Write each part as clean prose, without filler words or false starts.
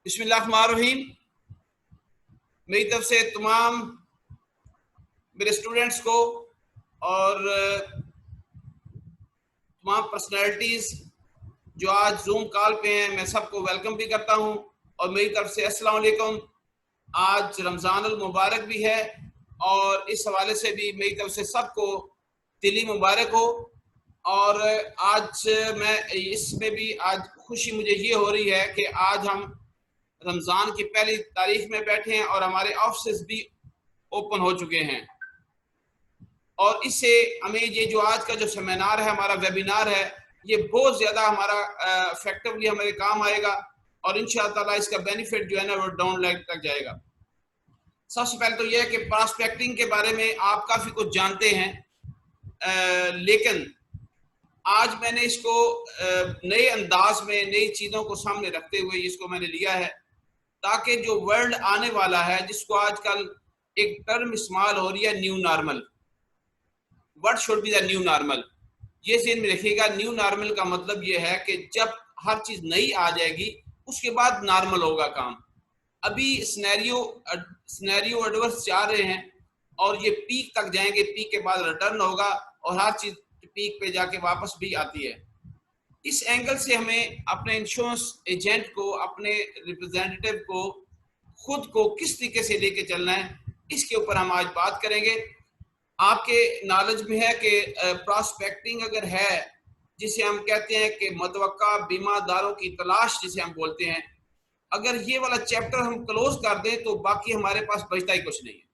बिस्मिल्लाहिर्रहमानिर्रहीम। मेरी तरफ से तमाम मेरे स्टूडेंट्स को और तमाम पर्सनैलिटीज़ जो आज जूम कॉल पे हैं, मैं सबको वेलकम भी करता हूं। और मेरी तरफ से अस्सलाम वालेकुम। आज रमज़ान अल मुबारक भी है और इस हवाले से भी मेरी तरफ से सबको दिली मुबारक हो। और आज मैं इसमें भी आज खुशी मुझे ये हो रही है कि आज हम रमज़ान की पहली तारीख में बैठे हैं और हमारे ऑफिस भी ओपन हो चुके हैं। और इससे हमें ये जो आज का जो सेमिनार है, हमारा वेबिनार है, ये बहुत ज़्यादा हमारा इफेक्टिवली हमारे काम आएगा और इंशाअल्लाह ताला इसका बेनिफिट जो है ना वो डाउन लाइन तक जाएगा। सबसे पहले तो यह है कि प्रॉस्पेक्टिंग के बारे में आप काफ़ी कुछ जानते हैं, लेकिन आज मैंने इसको नए अंदाज में नई चीज़ों को सामने रखते हुए इसको मैंने लिया है ताकि जो वर्ल्ड आने वाला है, जिसको आजकल एक टर्म इस्तेमाल हो रही है new normal, what should be the new normal, ये ज़हन में रखिएगा। न्यू नॉर्मल का मतलब ये है कि जब हर चीज़ नई आ जाएगी उसके बाद नॉर्मल होगा काम। अभी स्नैरियो एडवर्स जा रहे हैं और ये पीक तक जाएंगे, पीक के बाद रिटर्न होगा और हर चीज़ पीक पे जाके वापस भी आती है। इस एंगल से हमें अपने इंश्योरेंस एजेंट को, अपने रिप्रेजेंटेटिव को, खुद को किस तरीके से लेके चलना है, इसके ऊपर हम आज बात करेंगे। आपके नॉलेज में है कि प्रॉस्पेक्टिंग अगर है, जिसे हम कहते हैं कि मुतवक्का बीमादारों की तलाश जिसे हम बोलते हैं, अगर ये वाला चैप्टर हम क्लोज कर दें तो बाकी हमारे पास बचता ही कुछ नहीं है।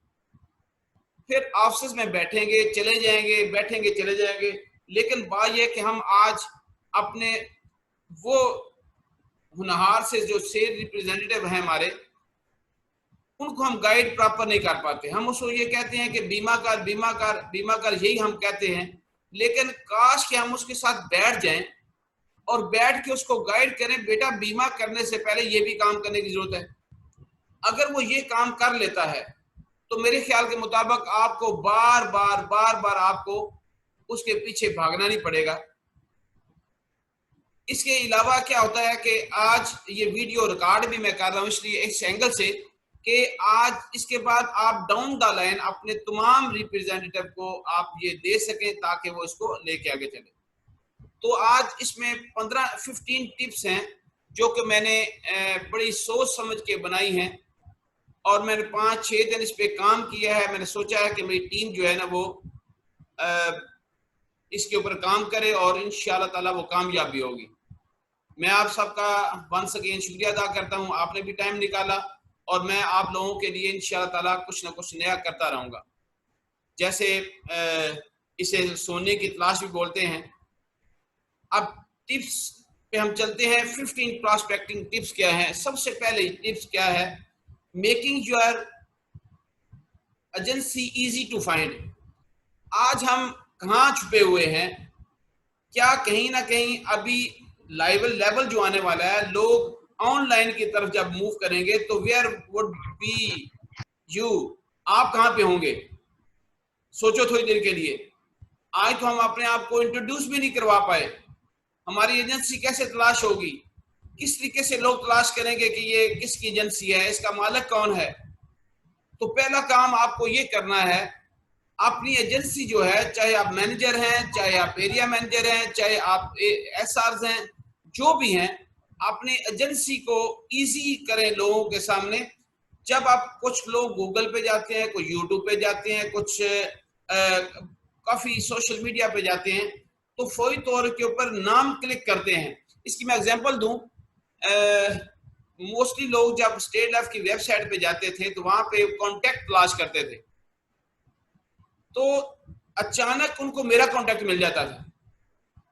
फिर ऑफिस में बैठेंगे चले जाएंगे, बैठेंगे चले जाएंगे, लेकिन बात यह कि हम आज अपने वो हुनहार से जो सेल रिप्रेजेंटेटिव हैं हमारे, उनको हम गाइड प्रॉपर नहीं कर पाते। हम उसको ये कहते हैं कि बीमा कर बीमा कर बीमा कर, यही हम कहते हैं, लेकिन काश कि हम उसके साथ बैठ जाएं और बैठ के उसको गाइड करें, बेटा बीमा करने से पहले ये भी काम करने की जरूरत है। अगर वो ये काम कर लेता है तो मेरे ख्याल के मुताबिक आपको बार बार आपको उसके पीछे भागना नहीं पड़ेगा। इसके अलावा क्या होता है कि आज ये वीडियो रिकॉर्ड भी मैं कर रहा हूँ इसलिए इस एंगल से कि आज इसके बाद आप डाउन द लाइन अपने तमाम रिप्रेजेंटेटिव को आप ये दे सकें ताकि वो इसको लेके आगे चले। तो आज इसमें 15-15 टिप्स हैं जो कि मैंने बड़ी सोच समझ के बनाई हैं और मैंने 5-6 दिन इस पे काम किया है। मैंने सोचा है कि मेरी टीम जो है ना वो इसके ऊपर काम करे और इंशाअल्लाह ताला वो कामयाब भी होगी। मैं आप सबका वंस अगेन शुक्रिया अदा करता हूँ, आपने भी टाइम निकाला और मैं आप लोगों के लिए इंशाअल्लाह ताला कुछ ना कुछ नया करता रहूँगा। जैसे इसे सोने की तलाश भी बोलते हैं। अब टिप्स पे हम चलते हैं। 15 प्रॉस्पेक्टिंग टिप्स क्या है। सबसे पहले टिप्स क्या है, making your agency easy to find. आज हम कहाँ छुपे हुए हैं, क्या कहीं ना कहीं अभी लेवल जो आने वाला है, लोग ऑनलाइन की तरफ जब मूव करेंगे तो वेयर वुड बी यू, आप कहाँ पे होंगे? सोचो थोड़ी देर के लिए। आज तो हम अपने आप को इंट्रोड्यूस भी नहीं करवा पाए। हमारी एजेंसी कैसे तलाश होगी? किस तरीके से लोग तलाश करेंगे कि ये किसकी एजेंसी है, इसका मालिक कौन है? तो पहला काम आपको ये करना है, अपनी एजेंसी जो है, चाहे आप मैनेजर हैं, चाहे आप एरिया मैनेजर हैं, चाहे आप एसआर्स हैं, जो भी हैं, अपनी एजेंसी को इजी करें लोगों के सामने। जब आप, कुछ लोग गूगल पे जाते हैं, कुछ यूट्यूब पे जाते हैं, कुछ काफ़ी सोशल मीडिया पे जाते हैं, तो फौरी तौर के ऊपर नाम क्लिक करते हैं। इसकी मैं एग्जांपल दूं, मोस्टली लोग जब स्टेट लाइफ की वेबसाइट पे जाते थे तो वहां पे कॉन्टेक्ट तलाश करते थे, तो अचानक उनको मेरा कॉन्टेक्ट मिल जाता था।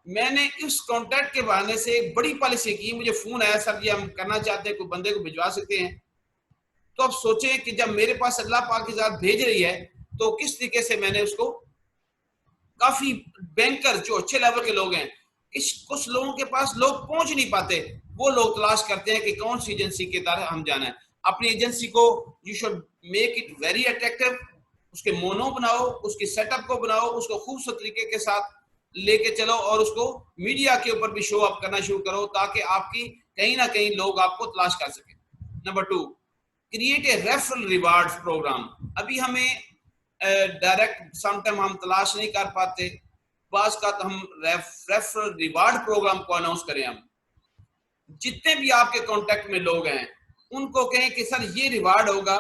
मैंने इस कॉन्टेक्ट के बहाने से एक बड़ी पॉलिसी की। मुझे फोन आया, सर जी हम करना चाहते हैं, कोई बंदे को भिजवा सकते हैं? तो अब सोचें कि जब मेरे पास अल्लाह पाक की ज़ात भेज रही है तो किस तरीके से मैंने उसको, काफी बैंकर जो अच्छे लेवल के लोग हैं, कुछ लोगों के पास लोग पहुंच नहीं पाते, वो लोग तलाश करते हैं कि कौन सी एजेंसी के तरह हम जाना है। अपनी एजेंसी को you should make it very attractive, उसके मोनो बनाओ, उसके सेटअप को बनाओ, उसको खूबसूरत तरीके के साथ लेके चलो और उसको मीडिया के ऊपर भी शो अप करना शुरू करो ताकि आपकी कहीं ना कहीं लोग आपको तलाश कर सके। Number 2, create a referral rewards program. अभी हमें डायरेक्ट समटाइम हम तलाश नहीं कर पाते, बास का तो हम रेफरल रिवार्ड प्रोग्राम को अनाउंस करें। हम जितने भी आपके कांटेक्ट में लोग हैं उनको कहें कि सर ये रिवार्ड होगा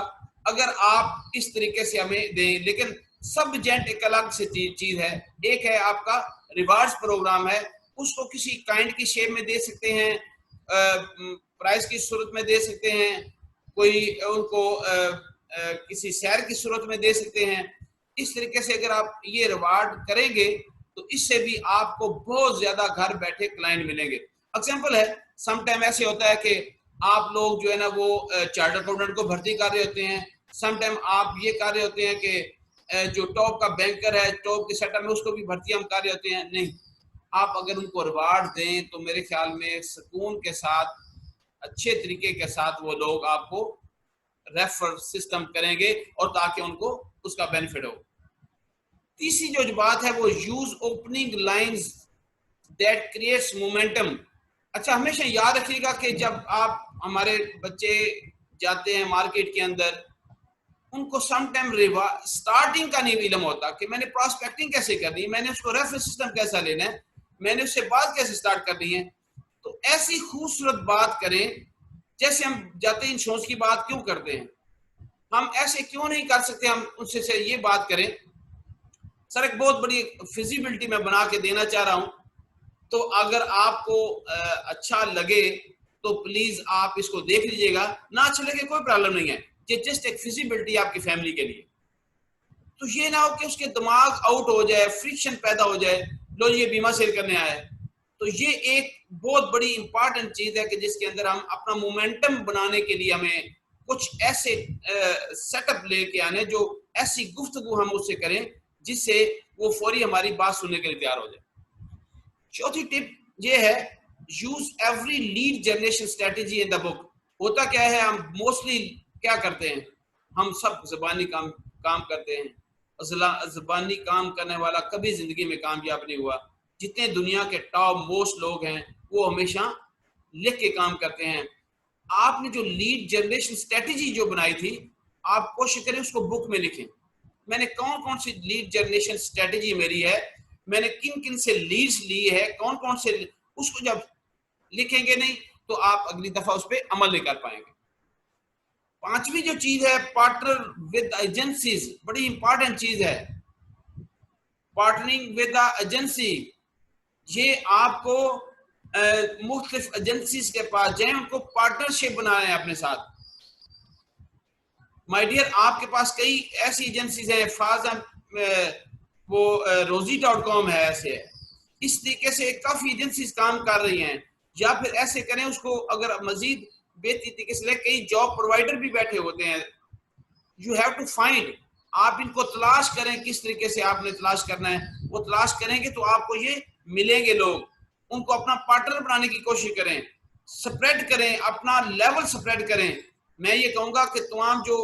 अगर आप इस तरीके से हमें दें। लेकिन सब एजेंट एक अलग से चीज है। एक है आपका रिवार्ड्स प्रोग्राम है, उसको किसी काइंड की शेप में दे सकते हैं, प्राइस की सूरत में दे सकते हैं, कोई उनको किसी शेयर की सूरत में दे सकते हैं। इस तरीके से अगर आप ये रिवार्ड करेंगे तो इससे भी आपको बहुत ज्यादा घर बैठे क्लाइंट मिलेंगे। एग्जांपल है, समटाइम ऐसे होता है कि आप लोग जो है ना वो चार्टर्ड अकाउंटेंट को भर्ती कर रहे होते हैं, समटाइम आप ये कर रहे होते हैं कि जो टॉप का बैंकर है, टॉप के सेटअप में उसको भी भर्ती हम कर रहे होते हैं। नहीं, आप अगर उनको रिवार्ड दें तो मेरे ख्याल में सुकून के साथ, अच्छे तरीके के साथ वो लोग आपको रेफर सिस्टम करेंगे और ताकि उनको उसका बेनिफिट हो। तीसरी जो बात है वो use opening lines that creates momentum. अच्छा, हमेशा याद रखिएगा कि जब आप हमारे बच्चे जाते हैं मार्केट के अंदर, उनको सम टाइम स्टार्टिंग का नहीं इल्म होता कि मैंने प्रोस्पेक्टिंग कैसे करनी है, मैंने उसको रेफर सिस्टम कैसा लेना है, मैंने उससे बात कैसे स्टार्ट करनी है। तो ऐसी खूबसूरत बात करें, जैसे हम जाते इंश्योरेंस की बात क्यों करते हैं, हम ऐसे क्यों नहीं कर सकते, हम उनसे से ये बात करें। सर एक बहुत बड़ी फिजिबिलिटी में बना के देना चाह रहा हूं, तो अगर आपको अच्छा लगे तो प्लीज आप इसको देख लीजिएगा, ना अच्छा लगे कोई प्रॉब्लम नहीं है, ये जस्ट एक फिजिबिलिटी आपकी फैमिली के लिए। तो ये ना हो कि उसके दिमाग आउट हो जाए, फ्रिक्शन पैदा हो जाए, लो ये बीमा सेल करने आया है। तो ये एक बहुत बड़ी इंपॉर्टेंट चीज है कि जिसके अंदर हम अपना मोमेंटम बनाने के लिए हमें कुछ ऐसे सेटअप लेके आने, जो ऐसी गुफ्तगू हम उससे करें जिससे वो फौरी हमारी बात सुनने के लिए तैयार हो जाए। चौथी टिप ये है, use every lead generation strategy in the book. होता क्या है, हम मोस्टली क्या करते हैं, हम सब ज़बानी काम करते हैं। ज़बानी काम करने वाला कभी जिंदगी में कामयाब नहीं हुआ। जितने दुनिया के टॉप मोस्ट लोग हैं वो हमेशा लिख के काम करते हैं। आपने जो लीड जनरेशन स्ट्रेटेजी जो बनाई थी, आप कोशिश करें उसको बुक में लिखें। मैंने कौन कौन सी लीड जनरेशन स्ट्रेटेजी मेरी है, मैंने किन किन से लीड्स ली है, कौन कौन से, उसको जब लिखेंगे नहीं तो आप अगली दफा उस पर अमल नहीं कर पाएंगे। पांचवी जो चीज है, पार्टनर विद एजेंसीज, बड़ी इंपॉर्टेंट चीज है। पार्टनरिंग विद एजेंसी, ये आपको मुख्तलिफ एजेंसीज के पास जाए, उनको पार्टनरशिप बनाए अपने साथ। माय डियर, आपके पास कई ऐसी एजेंसीज है, फाजम वो rozi.com है, ऐसे है। इस तरीके से काफी एजेंसीज काम कर रही हैं। या फिर ऐसे करें उसको, अगर मजीद बेहतरीन तरीके से, कई जॉब प्रोवाइडर भी बैठे होते हैं। यू हैव टू फाइंड, आप इनको तलाश करें, किस तरीके से आपने तलाश करना है, वो तलाश करेंगे तो आपको ये मिलेंगे लोग। उनको अपना पार्टनर बनाने की कोशिश करें, स्प्रेड करें, अपना लेवल स्प्रेड करें। मैं ये कहूंगा कि तमाम जो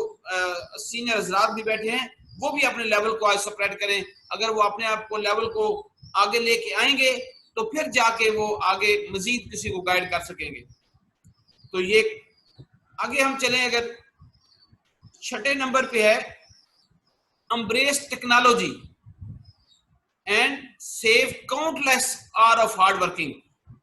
सीनियर हजरात भी बैठे हैं वो भी अपने लेवल को आज स्प्रेड करें। अगर वो अपने आप को लेवल को आगे लेके आएंगे तो फिर जाके वो आगे मजीद किसी को गाइड कर सकेंगे। तो ये आगे हम चलें, अगर छठे नंबर पे है, embrace technology and save countless hour of hard working.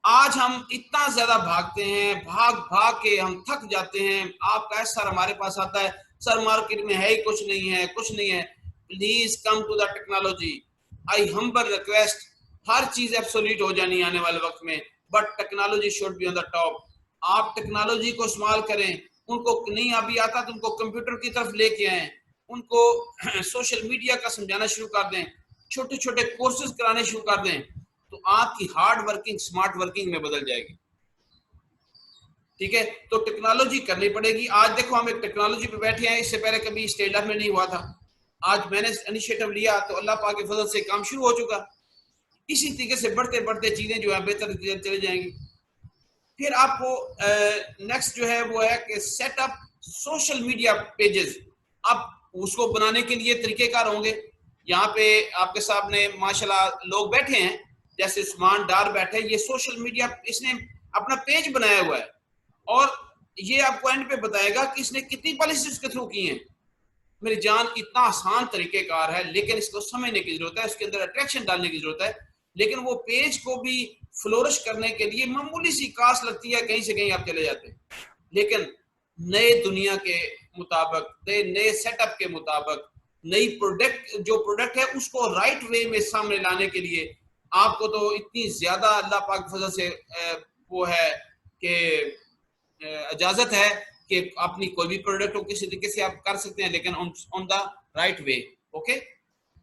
आज हम इतना ज्यादा भागते हैं, भाग भाग के हम थक जाते हैं। आपका सर हमारे पास आता है, सर मार्केट में है ही कुछ नहीं है, कुछ नहीं है। Please come to the technology. I humble request, हर चीज एब्सोल्यूट हो जानी आने वाले वक्त में, but technology should be on the top. आप टेक्नोलॉजी को इस्तेमाल करें। उनको नहीं अभी आता तो उनको कंप्यूटर की तरफ लेके आए, उनको सोशल मीडिया का समझाना शुरू कर दें, छोटे छोटे कोर्सेज कराने शुरू कर दें, तो आपकी हार्ड वर्किंग स्मार्ट वर्किंग में बदल जाएगी। ठीक है, तो टेक्नोलॉजी करनी पड़ेगी। आज देखो हम एक टेक्नोलॉजी पे बैठे हैं, इससे पहले कभी स्टेट लेवल में नहीं हुआ था। आज मैंने इनिशिएटिव लिया तो अल्लाह पाक के फजल से काम शुरू हो चुका। इसी तरीके से बढ़ते बढ़ते चीजें जो है बेहतर चली जाएंगी। फिर आपको नेक्स्ट जो है वो है कि सेटअप सोशल मीडिया पेजेस। अब उसको बनाने के लिए तरीकेकार होंगे। यहाँ पे आपके सामने माशाल्लाह लोग बैठे हैं, जैसे उस्मान डार बैठे, ये सोशल मीडिया, इसने अपना पेज बनाया हुआ है और ये आपको एंड पे बताएगा कि इसने कितनी पॉलिसी उसके थ्रू की हैं। मेरी जान, इतना आसान तरीकेकार है, लेकिन इसको समझने की जरूरत है, उसके अंदर अट्रैक्शन डालने की जरूरत है। लेकिन वो पेज को भी फ्लोरिश करने के लिए मामूली सी कास्ट लगती है, कहीं से कहीं आप चले जाते हैं। लेकिन नए दुनिया के मुताबिक, नए सेटअप के मुताबिक, नई प्रोडक्ट जो प्रोडक्ट है उसको राइट वे में सामने लाने के लिए आपको तो इतनी ज्यादा अल्लाह पाक फजल से वो है कि इजाजत है कि अपनी कोई भी प्रोडक्ट हो किसी तरीके से आप कर सकते हैं, लेकिन on the right way. Okay,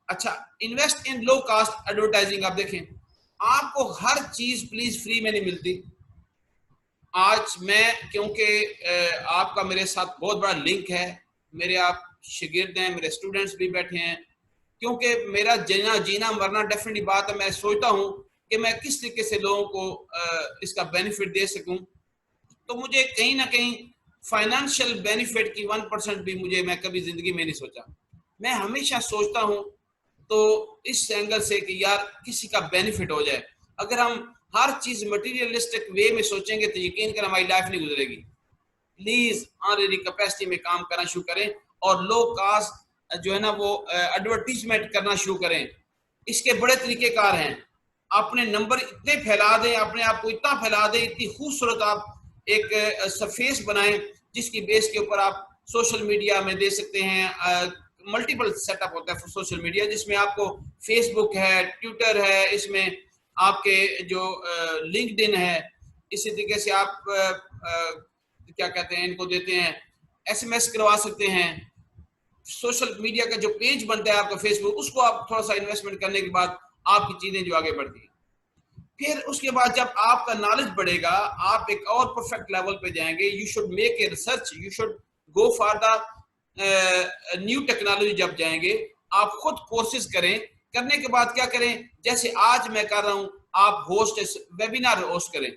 अच्छा, invest in low cost advertising. आप देखें, आपको हर चीज प्लीज फ्री में नहीं मिलती। आज मैं, क्योंकि आपका मेरे साथ बहुत बड़ा लिंक है, मेरे आप शागिर्द हैं, मेरे स्टूडेंट्स भी बैठे हैं, क्योंकि मेरा जीना मरना डेफिनेटली बात है, मैं सोचता हूं कि मैं किस तरीके से लोगों को इसका बेनिफिट दे सकूं। तो मुझे कहीं ना कहीं फाइनेंशियल बेनिफिट की 1% भी मुझे, मैं कभी जिंदगी में नहीं सोचा। मैं हमेशा सोचता हूं तो इस एंगल से कि यार किसी का बेनिफिट हो जाए। अगर हम हर चीज मटेरियलिस्टिक वे में सोचेंगे तो यकीन कर हमारी लाइफ नहीं गुजरेगी। प्लीज ऑनरेडी कैपेसिटी में काम करना शुरू करें और लो कास्ट जो है ना वो एडवर्टीजमेंट करना शुरू करें। इसके बड़े तरीकेकार हैं। अपने नंबर इतने फैला दें, अपने आप को इतना फैला दें, इतनी खूबसूरत आप एक सरफेस बनाएं जिसकी बेस के ऊपर आप सोशल मीडिया में दे सकते हैं। मल्टीपल सेटअप होता है सोशल मीडिया, जिसमें आपको फेसबुक है, ट्विटर है, इसमें आपके जो लिंक्डइन है, इसी तरीके से आप क्या कहते हैं इनको देते हैं, एसएमएस करवा सकते हैं। सोशल मीडिया का जो पेज बनता है आपका फेसबुक, उसको आप थोड़ा सा इन्वेस्टमेंट करने के बाद आपकी चीजें जो आगे बढ़ती हैं। फिर उसके बाद जब आपका नॉलेज बढ़ेगा, आप एक और परफेक्ट लेवल पे जाएंगे। You should make a research, you should go for the new technology. जब जाएंगे आप खुद कोर्सेज करें, करने के बाद क्या करें, जैसे आज मैं कर रहा हूं, आप वेबिनार होस्ट करें।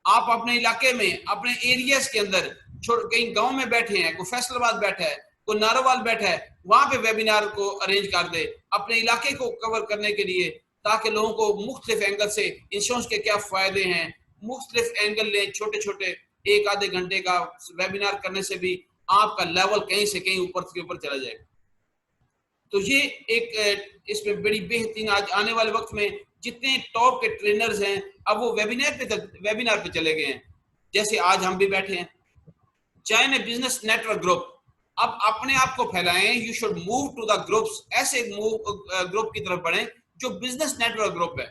आप अपने इलाके में, अपने एरियाज के अंदर, कहीं गांव में बैठे हैं, कोई फैसलाबाद बैठा है, कोई नारोवाल बैठा है, वहां पे वेबिनार को अरेंज कर दे अपने इलाके को कवर करने के लिए, ताकि लोगों को मुख्तलिफ एंगल से इंश्योरेंस के क्या फायदे हैं, मुख्तलिफ एंगल लें। छोटे छोटे 1 आधे घंटे का वेबिनार करने से भी आपका लेवल कहीं से कहीं ऊपर के ऊपर चला जाएगा। तो ये एक इसमें बड़ी बेहतरीन, आज आने वाले वक्त में जितने टॉप के ट्रेनर्स हैं अब वो वेबिनार पे चले गए हैं। जैसे आज हम भी बैठे हैं, join a business network group. अब अपने आप को फैलाएं। You should move to the groups, ऐसे ग्रुप की तरफ बढ़ें जो बिजनेस नेटवर्क ग्रुप है।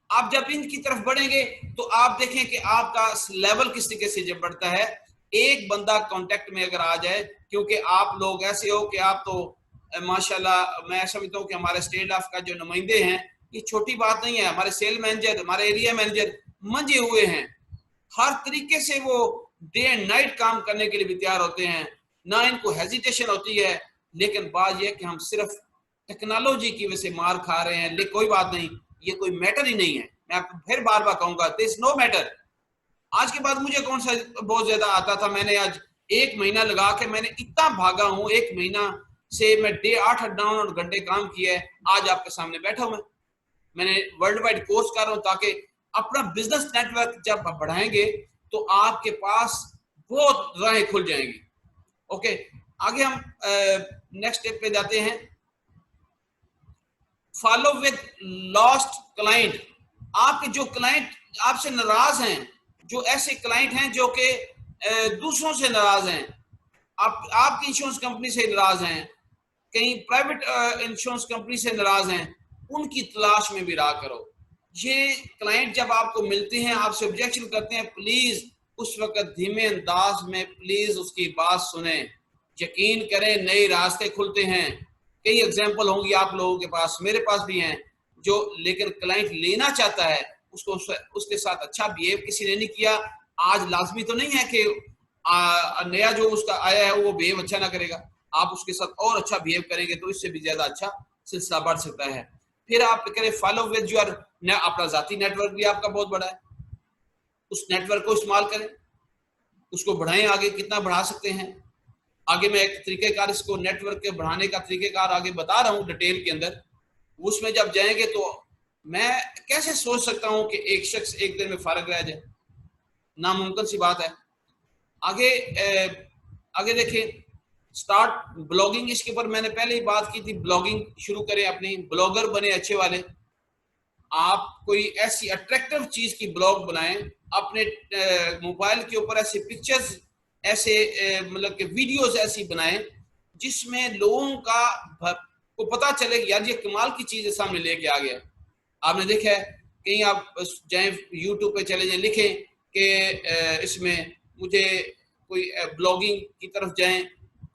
आप जब इनकी तरफ बढ़ेंगे तो आप देखें कि आपका लेवल किस तरीके से जब बढ़ता है। एक बंदा कांटेक्ट में अगर आ जाए, क्योंकि आप लोग ऐसे हो कि आप तो माशाल्लाह, मैं समझता हूँ कि हमारे स्टेट ऑफ का जो नुमाइंदे हैं, ये छोटी बात नहीं है। हमारे सेल मैनेजर, हमारे एरिया मैनेजर मंजे हुए हैं, हर तरीके से वो डे एंड नाइट काम करने के लिए भी तैयार होते हैं, ना इनको हेजिटेशन होती है। लेकिन बात यह कि हम सिर्फ टेक्नोलॉजी की वजह से मार खा रहे हैं। लेकिन कोई बात नहीं, ये कोई मैटर ही नहीं है। मैं आपको फिर बार बार कहूंगा, दिस नो मैटर। आज के बाद मुझे कौन सा बहुत ज्यादा आता था। मैंने आज 1 महीना लगा के मैंने इतना भागा हूं, 1 महीना से मैं डे 8 घंटे काम किया है। आज आपके सामने बैठा हूं। मैंने वर्ल्ड वाइड कोर्स कर रहा हूं, ताकि अपना बिजनेस नेटवर्क जब आप बढ़ाएंगे तो आपके पास बहुत राहें खुल जाएंगी। ओके, आगे हम नेक्स्ट स्टेप पे जाते हैं। Follow with lost client. आपके जो क्लाइंट आपसे नाराज हैं, जो ऐसे क्लाइंट हैं जो कि दूसरों से नाराज हैं, आपकी इंश्योरेंस कंपनी से नाराज हैं, कहीं प्राइवेट इंश्योरेंस कंपनी से नाराज हैं, उनकी तलाश में भी रहा करो। ये क्लाइंट जब आपको मिलते हैं, आपसे ऑब्जेक्शन करते हैं, प्लीज उस वक्त धीमे अंदाज में प्लीज उसकी बात सुने। यकीन करें, नए रास्ते खुलते हैं। कई एग्जाम्पल होंगी आप लोगों के पास, मेरे पास भी हैं, जो लेकिन क्लाइंट लेना चाहता है, उसको उसके साथ अच्छा बिहेव किसी ने नहीं किया। आज लाजमी तो नहीं है कि नया जो उसका आया है वो बिहेव अच्छा ना करेगा। आप उसके साथ और अच्छा बिहेव करेंगे तो इससे भी ज्यादा अच्छा सिलसिला बढ़ सकता है। फिर आप करें फॉलो विद योर, अपना जाती नेटवर्क भी आपका बहुत बड़ा है, उस नेटवर्क को इस्तेमाल करें, उसको बढ़ाएं। आगे कितना बढ़ा सकते हैं, आगे मैं एक तरीकेकार, इसको नेटवर्क के बढ़ाने का तरीकेकार आगे बता रहा हूं डिटेल के अंदर। उसमें जब जाएंगे तो मैं कैसे सोच सकता हूं कि एक शख्स एक दिन में फारग रह जाए, नामुमकिन सी बात है। आगे आगे देखें, स्टार्ट ब्लॉगिंग, इसके ऊपर मैंने पहले ही बात की थी। ब्लॉगिंग शुरू करें, अपनी ब्लॉगर बने अच्छे वाले। आप कोई ऐसी अट्रैक्टिव चीज की ब्लॉग बनाएं, अपने मोबाइल के ऊपर ऐसे पिक्चर्स, ऐसे मतलब कि वीडियोस ऐसी बनाएं जिसमें लोगों को पता चले कि यार ये कमाल की चीज सामने लेके आ गया। आपने देखा है कहीं आप जाए यूट्यूब पे चले जाए, लिखें कि इसमें मुझे कोई ब्लॉगिंग की तरफ जाएं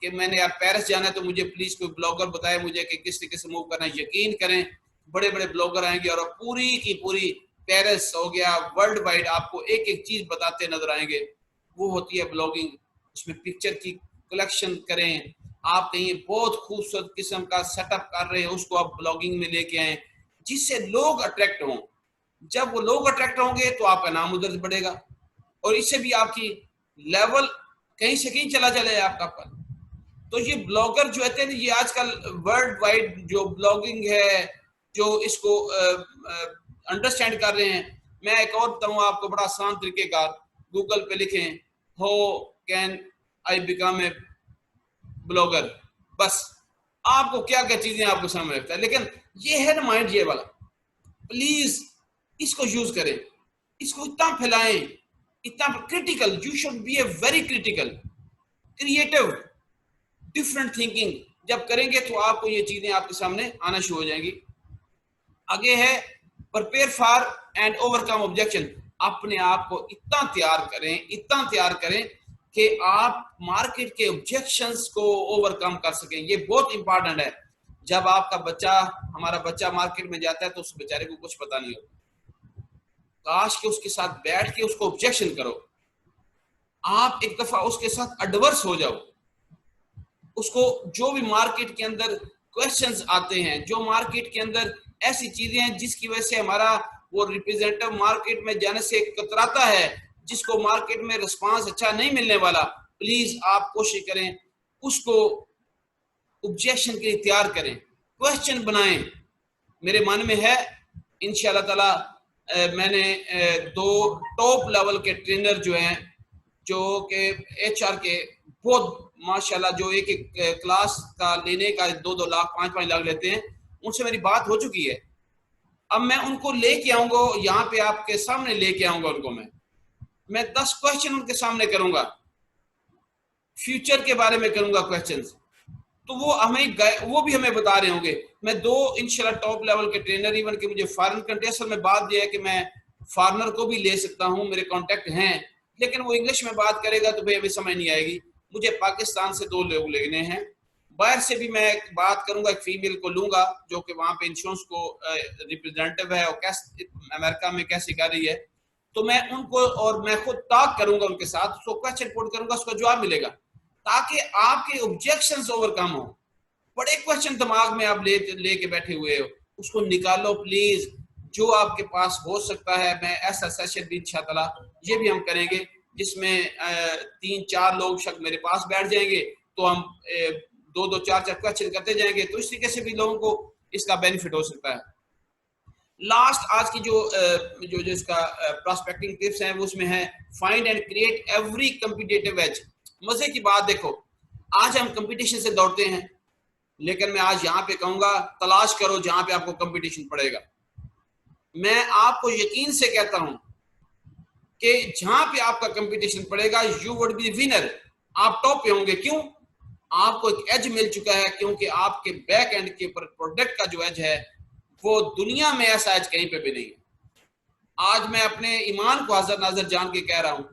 कि मैंने यार पेरिस जाना है, तो मुझे प्लीज कोई ब्लॉगर बताए मुझे कि किस तरीके से मूव करना है। यकीन करें बड़े बड़े ब्लॉगर आएंगे और पूरी की पूरी पेरिस हो गया, वर्ल्ड वाइड आपको एक एक चीज बताते नजर आएंगे। वो होती है ब्लॉगिंग। उसमें पिक्चर की कलेक्शन करें, आप कहीं बहुत खूबसूरत किस्म का सेटअप कर रहे हैं, उसको आप ब्लॉगिंग में लेके आए जिससे लोग अट्रैक्ट हों। जब वो लोग अट्रैक्ट होंगे तो आपका नाम उधर बढ़ेगा और इससे भी आपकी लेवल कहीं से कहीं चला जाएगा आपका पर। तो ये ब्लॉगर जो है ये आजकल वर्ल्ड वाइड जो ब्लॉगिंग है, जो इसको अंडरस्टैंड कर रहे हैं। मैं एक और बताऊं आपको, बड़ा आसान तरीकेकार, गूगल पे लिखें how can I become a blogger, बस आपको क्या क्या चीजें आपको सामने रखता है। लेकिन ये है ना माइंड ये वाला, प्लीज इसको यूज करें, इसको इतना फैलाएं, इतना critical. You should be a very critical, creative, different thinking जब करेंगे तो आपको ये चीजें आपके सामने आना शुरू हो जाएंगी। आगे है prepare for and overcome objection. अपने आप को इतना तैयार करें कि आप मार्केट के ऑब्जेक्शंस को ओवरकम कर सकें। ये बहुत इंपॉर्टेंट है। जब आपका हमारा बच्चा मार्केट में जाता है तो उस बेचारे को कुछ पता नहीं होता, काश के उसके साथ बैठ के उसको ऑब्जेक्शन करो, आप एक दफा उसके साथ एडवर्स हो जाओ, उसको जो भी मार्केट के अंदर क्वेश्चंस आते हैं, जो मार्केट के अंदर ऐसी चीजें हैं जिसकी वजह से हमारा वो रिप्रेजेंटेटिव मार्केट में जाने से कतराता है, जिसको मार्केट में रिस्पांस अच्छा नहीं मिलने वाला, प्लीज आप कोशिश करें उसको ऑब्जेक्शन के लिए तैयार करें, क्वेश्चन बनाएं। मेरे मन में है इंशाल्लाह ताला मैंने 2 टॉप लेवल के ट्रेनर जो हैं, जो के HR के बहुत माशाल्लाह, जो एक एक क्लास का लेने का 2-2 लाख 5-5 लाख लेते हैं, उनसे मेरी बात हो चुकी है। अब मैं उनको लेके आऊंगा यहाँ पे, आपके सामने लेके आऊंगा उनको। मैं 10 क्वेश्चन उनके सामने करूंगा, फ्यूचर के बारे में करूंगा क्वेश्चंस, तो वो भी हमें बता रहे होंगे। मैं 2 इंशाल्लाह टॉप लेवल के ट्रेनर, इवन के मुझे फॉरेन कंट्री, असल में बात यह है कि मैं फॉरनर को भी ले सकता हूं, मेरे कॉन्टेक्ट हैं, लेकिन वो इंग्लिश में बात करेगा तो भाई अभी समझ नहीं आएगी। मुझे पाकिस्तान से 2 लोग लेने हैं, बाहर से भी मैं बात करूंगा, एक फीमेल को लूंगा जो कि वहां पे इंश्योरेंस को रिप्रेजेंटेटिव है और कैसे अमेरिका में कैसे कर रही है। तो मैं उनको और मैं खुद टॉक करूंगा उनके साथ, उसको क्वेश्चन पुट करूंगा, उसका जवाब मिलेगा, ताकि आपके ऑब्जेक्शंस ओवरकम हो। बड़े क्वेश्चन दिमाग में आप लेके बैठे हुए हो, उसको निकालो प्लीज, जो आपके पास हो सकता है। मैं ऐसा सेशन भी इंशाअल्लाह ये भी हम करेंगे जिसमें 3-4 लोग शक मेरे पास बैठ जाएंगे, तो हम 2-2 4-4 क्वेश्चन करते जाएंगे, तो इस तरीके से भी लोगों को इसका बेनिफिट हो सकता है। लास्ट आज की जो इसका प्रोस्पेक्टिंग टिप्स हैं, वो उसमें है find and create every competitive as. मजे की बात देखो, आज हम कंपटीशन से दौड़ते हैं, लेकिन मैं आज यहाँ पे कहूंगा तलाश करो जहां पे आपको कंपटीशन पड़ेगा। मैं आपको यकीन से कहता हूं कि जहां पे आपका कंपटीशन पड़ेगा यू वुड बी विनर, आप टॉप पे होंगे। क्यों? आपको एक एज मिल चुका है, क्योंकि आपके बैक एंड के ऊपर प्रोडक्ट का जो एज है वो दुनिया में ऐसा एज कहीं पे भी नहीं है। आज मैं अपने ईमान को हाजिर नाजर जान के कह रहा हूं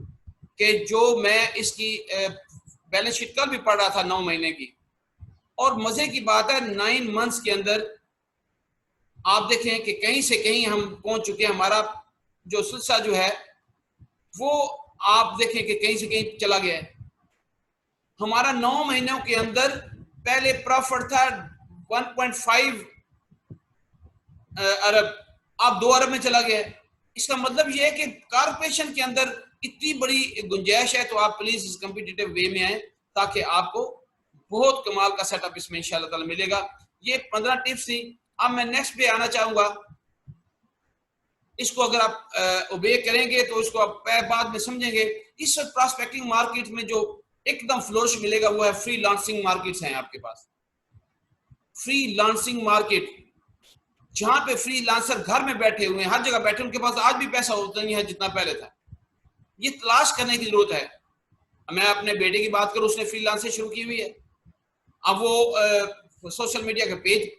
कि जो मैं इसकी बैलेंस शीट कल भी पढ़ रहा था 9 महीने की, और मजे की बात है 9 मंथ्स के अंदर आप देखें कि कहीं से कहीं हम पहुंच चुके हैं। हमारा जो सिलसिला जो है वो आप देखें कि कहीं से कहीं चला गया है। हमारा 9 महीनों के अंदर पहले प्रॉफिट था 1.5 अरब, अब 2 अरब में चला गया है। इसका मतलब यह है कि कॉर्पोरेशन के अंदर इतनी बड़ी गुंजाइश है। तो आप प्लीज इस कॉम्पिटिटिव वे में आए ताकि आपको बहुत कमाल का सेटअप इसमें इंशाल्लाह ताला मिलेगा। ये 15 टिप्स थी। अब मैं नेक्स्ट पे आना चाहूंगा इसको अगर आप ओबे करेंगे तो इसको आप बाद में समझेंगे। इस वक्त प्रॉस्पेक्टिंग मार्केट में जो एकदम फ्लोरिश मिलेगा वो है फ्री लांसिंग मार्केट्स हैं आपके पास। फ्री लांसिंग मार्केट जहां पे फ्री लांसर घर में बैठे हुए हैं, हर जगह बैठे, उनके पास आज भी पैसा उतना नहीं है जितना पहले था। ये तलाश करने की जरूरत है। मैं अपने बेटे की बात करूं, उसने फ्री लांसिंग शुरू की हुई है। अब वो सोशल मीडिया के पेज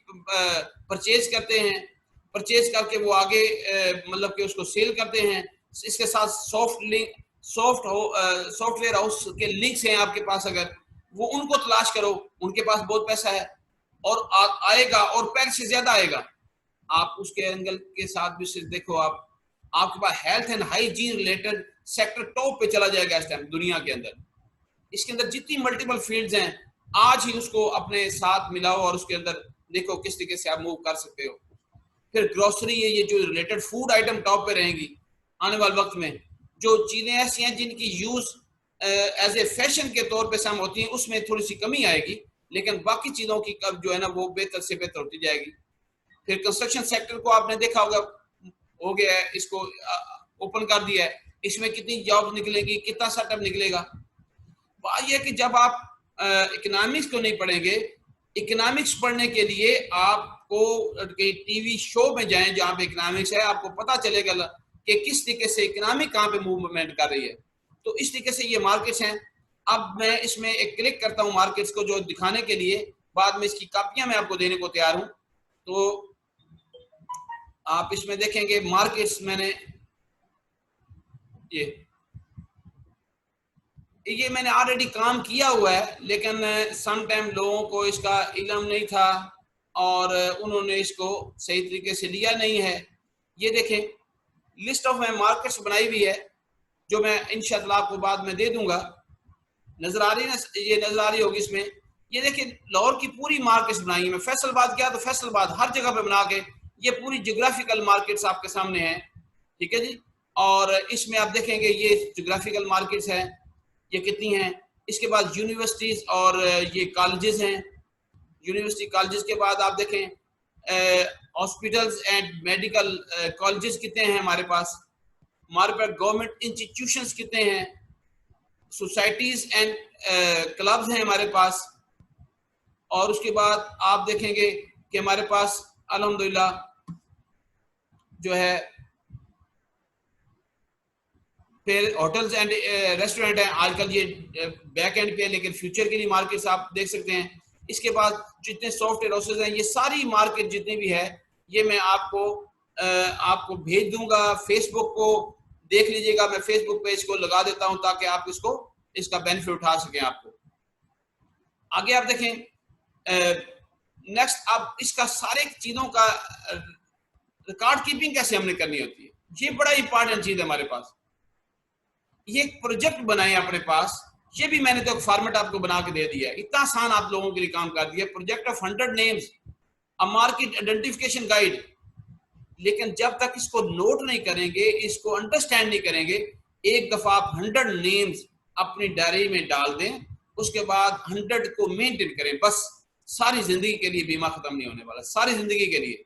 परचेज करते हैं, परचेज करके वो आगे मतलब कि उसको सेल करते हैं। इसके साथ सॉफ्टवेयर हाउस के लिंक्स हैं आपके पास, अगर वो उनको तलाश करो, उनके पास बहुत पैसा है और आएगा और पहले से ज्यादा आएगा। आप उसके एंगल के साथ भी सिर्फ देखो, आपके पास health and hygiene related sector top पे चला जाएगा इस टाइम दुनिया के अंदर। इसके अंदर जितनी मल्टीपल फील्ड्स हैं, आज ही उसको अपने साथ मिलाओ और उसके अंदर देखो किस तरीके से आप मूव कर सकते हो। फिर ग्रोसरी है, ये जो रिलेटेड फूड आइटम टॉप पे रहेंगी आने वाले वक्त में। जो चीजें ऐसी हैं जिनकी यूज एज ए फैशन के तौर पे सम होती हैं, उसमें थोड़ी सी कमी आएगी, लेकिन बाकी चीजों की कब जो है ना वो बेहतर से बेहतर होती जाएगी। फिर कंस्ट्रक्शन सेक्टर को आपने देखा होगा, हो गया है, इसको ओपन कर दिया है। इसमें कितनी जॉब निकलेगी, कितना सेटअप निकलेगा। बात यह कि जब आप इकोनॉमिक्स को नहीं पढ़ेंगे, इकोनॉमिक्स पढ़ने के लिए आपको टीवी शो में जाएं जहां पे इकोनॉमिक्स है, आपको पता चलेगा कि किस तरीके से इकोनॉमिक कहां पे मूवमेंट कर रही है। तो इस तरीके से ये मार्केट्स हैं। अब मैं इसमें एक क्लिक करता हूं मार्केट्स को जो दिखाने के लिए, बाद में इसकी कॉपियां मैं आपको देने को तैयार हूं। तो आप इसमें देखेंगे मार्केट्स, मैंने ये मैंने ऑलरेडी काम किया हुआ है, लेकिन सम टाइम लोगों को इसका इल्म नहीं था और उन्होंने इसको सही तरीके से लिया नहीं है। ये देखें, लिस्ट ऑफ मैं मार्केट्स बनाई हुई है जो मैं इंशाअल्लाह आपको बाद में दे दूंगा। नजर आ रही है ना, ये नजर आ रही होगी इसमें। ये देखिए लाहौर की पूरी मार्केट्स बनाई है। मैं फैसलाबाद गया तो फैसलाबाद हर जगह पे बना के ये पूरी जियोग्राफिकल मार्केट्स आपके सामने है, ठीक है जी। और इसमें आप देखेंगे ये जियोग्राफिकल मार्केट्स हैं, ये कितनी हैं। इसके बाद यूनिवर्सिटीज और ये कॉलेजेस हैं। यूनिवर्सिटी कॉलेजेस के बाद आप देखें हॉस्पिटल्स एंड मेडिकल कॉलेजेस कितने हैं हमारे पास गवर्नमेंट इंस्टीट्यूशंस कितने हैं, सोसाइटीज एंड क्लब्स हैं हमारे पास। और उसके बाद आप देखेंगे कि हमारे पास अल्हम्दुलिल्लाह जो है फिर होटल्स एंड रेस्टोरेंट हैं। आजकल ये बैक एंड पे, लेकिन फ्यूचर के लिए मार्केट्स आप देख सकते हैं। इसके बाद जितने सॉफ्टवेयर हाउसेज हैं, ये सारी मार्केट जितनी भी है ये मैं आपको भेज दूंगा। फेसबुक को देख लीजिएगा, मैं फेसबुक पेज को लगा देता हूं ताकि आप इसका बेनिफिट उठा सकें। आपको आगे आप देखें नेक्स्ट, आप इसका सारे चीजों का रिकॉर्ड कीपिंग कैसे हमने करनी होती है, ये बड़ा इंपॉर्टेंट चीज है हमारे पास। ये एक प्रोजेक्ट बनाए अपने पास, ये भी मैंने तो एक फॉर्मेट आपको बना के दे दिया है। इतना आसान आप लोगों के लिए काम कर दिया। Project of 100 names, a market identification guide. लेकिन जब तक इसको नोट नहीं करेंगे, इसको अंडरस्टैंड नहीं करेंगे, एक दफा आप 100 नेम्स अपनी डायरी में डाल दें, उसके बाद 100 को मेंटेन करें, बस सारी जिंदगी के लिए बीमा खत्म नहीं होने वाला, सारी जिंदगी के लिए।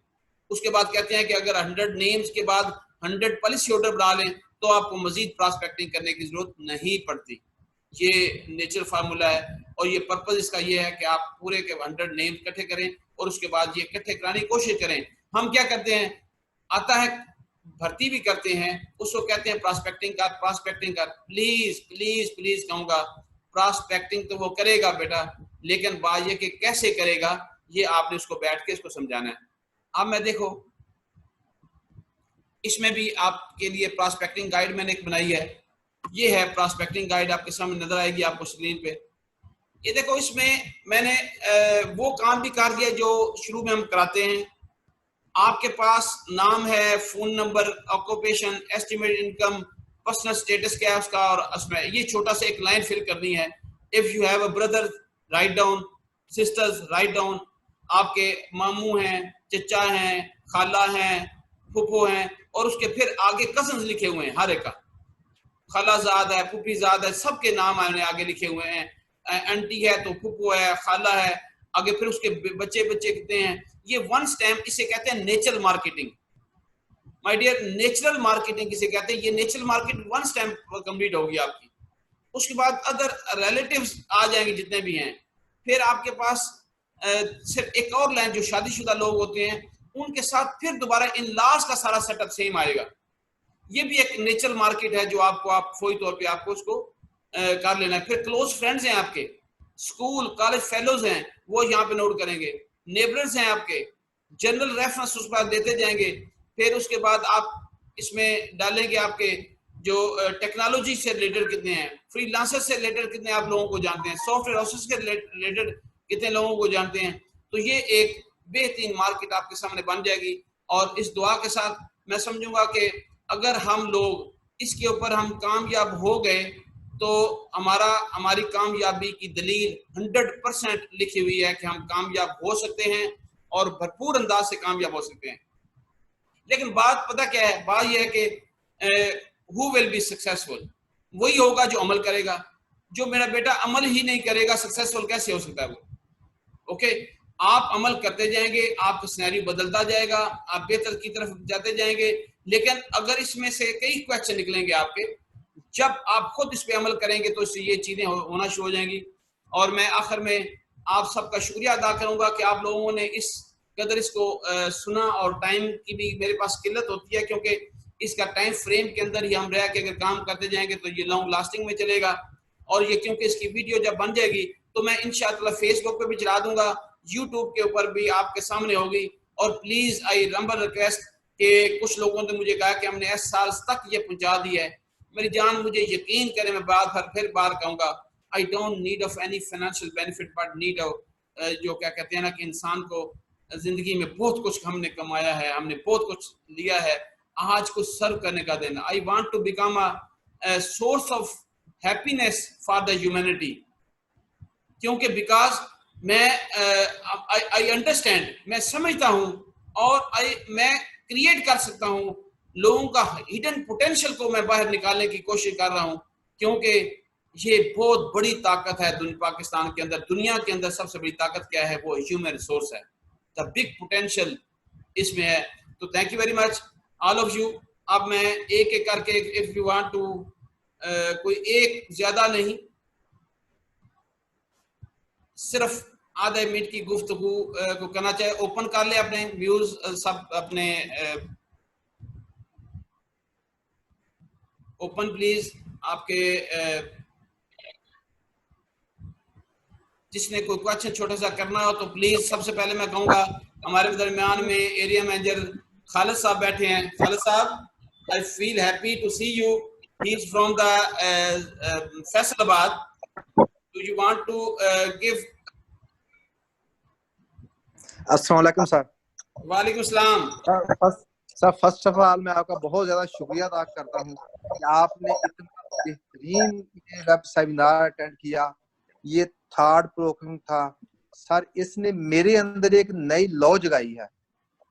उसके बाद कहते हैं कि अगर 100 नेम्स के बाद 100 पॉलिसी होल्डर बना लें तो आपको मजीद प्रॉस्पेक्टिंग करने की जरूरत नहीं पड़ती। ये नेचुरल फार्मूला है और ये पर्पज इसका ये है कि आप पूरे के 100 नेम इकट्ठे करें और उसके बाद ये इकट्ठे कराने की कोशिश करें। हम क्या करते हैं, आता है भर्ती भी करते हैं, उसको कहते हैं प्रॉस्पेक्टिंग कर। प्लीज प्लीज प्लीज कहूंगा, प्रॉस्पेक्टिंग तो वो करेगा बेटा, लेकिन बात ये कि कैसे करेगा, ये आपने उसको बैठ के इसको समझाना है। अब मैं देखो इसमें भी आपके लिए प्रॉस्पेक्टिंग गाइड मैंने एक बनाई है। ये है प्रॉस्पेक्टिंग गाइड, आपके सामने नजर आएगी आपको स्क्रीन पे। ये देखो, इसमें मैंने वो काम भी कर दिया जो शुरू में हम कराते हैं। आपके पास नाम है, phone number, occupation, estimated income, personal status क्या है उसका, और उसमें ये छोटा सा एक लाइन फिल करनी है। If you have a brother write down, sisters write down, आपके मामू हैं, चचा हैं, खाला हैं, फूफो हैं, और उसके फिर आगे कजन्स लिखे हुए हैं हर एक का, खालाजाद है, फूफीजाद है, सबके नाम आगे लिखे हुए हैं। आंटी है तो फूफो है, खाला है, आगे फिर उसके बच्चे कितने हैं। ये वन स्टैम्प, इसे कहते हैं natural marketing. My dear, natural marketing किसे कहते हैं? ये natural market one step complete होगी आपकी। उसके बाद अगर रिलेटिव्स आ जाएंगे जितने भी हैं, फिर आपके पास सिर्फ एक और लाइन, जो शादीशुदा लोग होते हैं उनके साथ फिर दोबारा इन लॉज का सारा सेटअप सेम आएगा। ये भी एक नेचुरल मार्केट है जो आपको आप फौरी तौर पे आपको उसको कर लेना है। फिर क्लोज फ्रेंड्स हैं आपके, स्कूल कॉलेज फेलोज हैं, वो यहाँ पे नोट करेंगे। नेबर्स हैं आपके, जनरल रेफरेंस उस पर देते जाएंगे। फिर उसके बाद आप इसमें डालेंगे आपके जो टेक्नोलॉजी से रिलेटेड कितने हैं, फ्रीलांसर से रिलेटेड कितने आप लोगों को जानते हैं, सॉफ्टवेयर हाउसेस के रिलेटेड कितने लोगों को जानते हैं। तो ये एक बेहतरीन मार्केट आपके सामने बन जाएगी। और इस दुआ के साथ मैं समझूंगा कि अगर हम लोग इसके ऊपर हम कामयाब हो गए तो हमारी कामयाबी की दलील 100% लिखी हुई है कि हम कामयाब हो सकते हैं और भरपूर अंदाज से कामयाब हो सकते हैं। लेकिन बात पता क्या है? बात यह है कि हु विल बी सक्सेसफुल? वही होगा जो अमल करेगा। जो मेरा बेटा अमल ही नहीं करेगा, सक्सेसफुल कैसे हो सकता है वो? ओके, आप अमल करते जाएंगे, आपका सिनेरियो बदलता जाएगा, आप बेहतर की तरफ जाते जाएंगे। लेकिन अगर इसमें से कई क्वेश्चन निकलेंगे आपके, जब आप खुद इस पे अमल करेंगे तो इससे ये चीजें होना शुरू हो जाएंगी। और मैं आखिर में आप सबका शुक्रिया अदा करूंगा कि आप लोगों ने इस कदर इसको सुना। और टाइम की भी मेरे पास किल्लत होती है, क्योंकि इसका टाइम फ्रेम के अंदर ही हम रह के अगर काम करते जाएंगे तो ये लॉन्ग लास्टिंग में चलेगा। और ये क्योंकि इसकी वीडियो जब बन जाएगी तो मैं इंशाअल्लाह फेसबुक पे भी चला दूंगा, यूट्यूब के ऊपर भी आपके सामने होगी। और प्लीज आई रंबर रिक्वेस्ट कि कुछ लोगों ने मुझे कहा कि हमने इस साल तक ये पहुंचा दिया है। मेरी जान, मुझे यकीन करें, मैं फिर बार कहूंगा, I don't need of any financial benefit, but need of जो क्या कहते हैं ना कि इंसान को जिंदगी में बहुत कुछ हमने कमाया है, हमने बहुत कुछ लिया है, आज को सर्व करने का देना। I want to become a source of happiness for the humanity. क्योंकि बिकॉज मैं आई अंडरस्टैंड, मैं समझता हूं और मैं क्रिएट कर सकता हूं लोगों का हिडन पोटेंशियल को मैं बाहर निकालने की कोशिश कर रहा हूं। क्योंकि ये बहुत बड़ी ताकत है पाकिस्तान के अंदर। दुनिया के अंदर सबसे बड़ी ताकत क्या है? वो ह्यूमन रिसोर्स है। द बिग पोटेंशियल इसमें है। तो thank you very much all of you. अब मैं एक एक करके, इफ यू वांट टू, कोई एक ज्यादा नहीं, सिर्फ आधे मिनट की गुफ्तगू को करना चाहे, ओपन कर ले अपने व्यूज सब अपने ओपन प्लीज। आपके जिसने कोई क्वेश्चन छोटा सा करना हो तो प्लीज। सबसे पहले मैं कहूंगा हमारे दरमियान में एरिया मैनेजर खालिद साहब बैठे हैं। खालिद साहब, I feel happy to see you. He is from the Faisalabad. Do you want to give? अस्सलाम वालेकुम सर। वालेकुम सलाम सर, फर्स्ट ऑफ ऑल मैं आपका बहुत ज्यादा शुक्रिया अदा करता हूँ कि आपने इतना बेहतरीन वेब सेमिनार अटेंड किया। ये थर्ड प्रोग्राम था सर, इसने मेरे अंदर एक नई लौ जगाई है।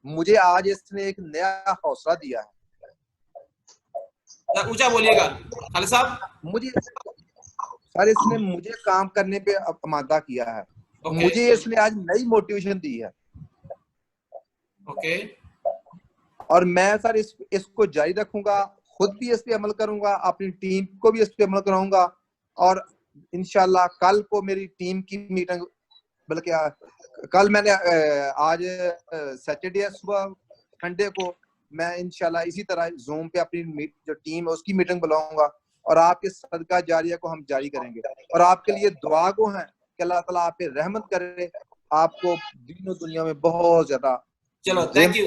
मुझे आज इसने एक नया हौसला दिया है। ऊंचा बोलिएगा खालिद साहब। मुझे सर, इसने मुझे काम करने पे आमादा किया है। मुझे इसने आज नई मोटिवेशन दी है। ओके। और मैं सर इसको जारी रखूंगा, खुद भी इस पे अमल करूंगा, अपनी टीम को भी इस पे अमल कराऊंगा। और इंशाल्लाह कल को मेरी टीम की मीटिंग, बल्कि कल मैंने आज सैटरडे है, सुबह संडे को मैं इंशाल्लाह इसी तरह जूम पे अपनी जो टीम है उसकी मीटिंग बुलाऊंगा और आपके सदका जारिया को हम जारी करेंगे। और आपके लिए दुआ को है कि अल्लाह ताला आप पे रहमत करे, आपको दीन और दुनिया में बहुत ज्यादा। चलो, थैंक यू।